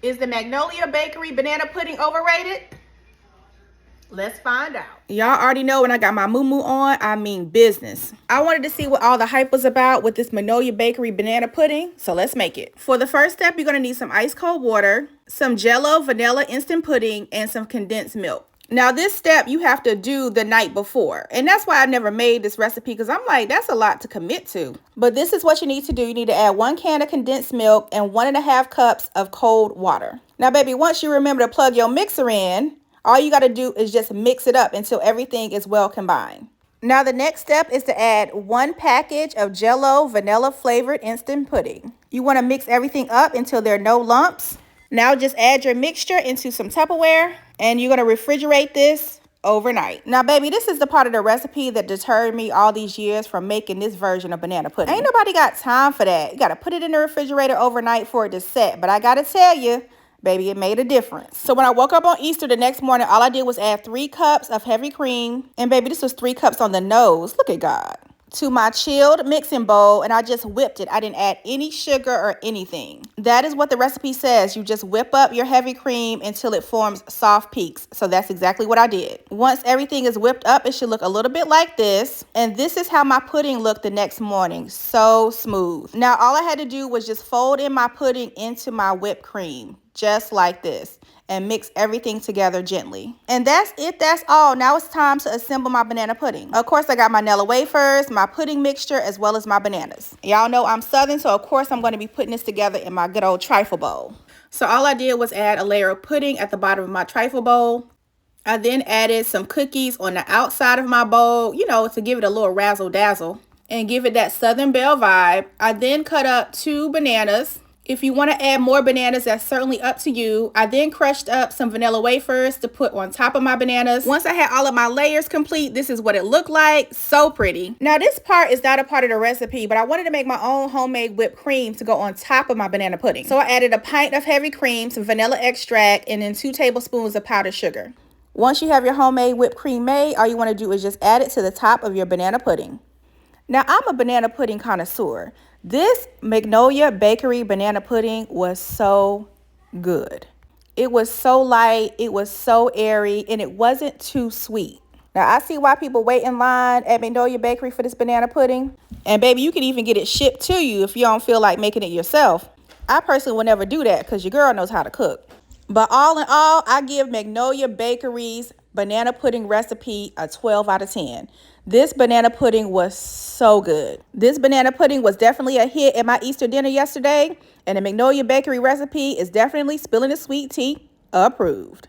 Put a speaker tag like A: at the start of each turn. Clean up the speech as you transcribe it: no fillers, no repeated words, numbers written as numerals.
A: Is the Magnolia Bakery banana pudding overrated? Let's find out. Y'all already know when I got my moo-moo on, I mean business. I wanted to see what all the hype was about with this Magnolia Bakery banana pudding, so let's make it. For the first step, you're going to need some ice cold water, some Jell-O vanilla instant pudding, and some condensed milk. Now, this step you have to do the night before, and that's why I never made this recipe, because I'm like, that's a lot to commit to. But this is what you need to do. You need to add 1 can of condensed milk and 1.5 cups of cold water. Now, baby, once you remember to plug your mixer in, all you got to do is just mix it up until everything is well combined. Now, the next step is to add 1 package of Jell-O vanilla flavored instant pudding. You want to mix everything up until there are no lumps. Now, just add your mixture into some Tupperware, and you're going to refrigerate this overnight. Now, baby, this is the part of the recipe that deterred me all these years from making this version of banana pudding. Ain't nobody got time for that. You got to put it in the refrigerator overnight for it to set. But I got to tell you, baby, it made a difference. So when I woke up on Easter the next morning, all I did was add 3 cups of heavy cream. And baby, this was 3 cups on the nose. Look at God. To my chilled mixing bowl, and I just whipped it. I didn't add any sugar or anything. That is what the recipe says. You just whip up your heavy cream until it forms soft peaks. So that's exactly what I did. Once everything is whipped up, it should look a little bit like this. And this is how my pudding looked the next morning. So smooth. Now, all I had to do was just fold in my pudding into my whipped cream, just like this, and mix everything together gently. And that's it. That's all. Now it's time to assemble my banana pudding. Of course, I got my Nilla Wafers, my pudding mixture, as well as my bananas. Y'all know I'm Southern, so of course I'm going to be putting this together in my good old trifle bowl. So all I did was add a layer of pudding at the bottom of my trifle bowl. I then added some cookies on the outside of my bowl, you know, to give it a little razzle dazzle and give it that Southern Belle vibe. I then cut up 2 bananas. If you want to add more bananas, that's certainly up to you. I then crushed up some vanilla wafers to put on top of my bananas. Once I had all of my layers complete, this is what it looked like. So pretty. Now, this part is not a part of the recipe, but I wanted to make my own homemade whipped cream to go on top of my banana pudding. So I added a pint of heavy cream, some vanilla extract, and then 2 tablespoons of powdered sugar. Once you have your homemade whipped cream made, all you want to do is just add it to the top of your banana pudding. Now, I'm a banana pudding connoisseur. This Magnolia Bakery banana pudding was so good. It was so light, it was so airy, and it wasn't too sweet. Now, I see why people wait in line at Magnolia Bakery for this banana pudding. And baby, you can even get it shipped to you if you don't feel like making it yourself. I personally would never do that because your girl knows how to cook. But all in all, I give Magnolia Bakery's banana pudding recipe a 12 out of 10. This banana pudding was so good. This banana pudding was definitely a hit at my Easter dinner yesterday. And the Magnolia Bakery recipe is definitely spilling the sweet tea approved.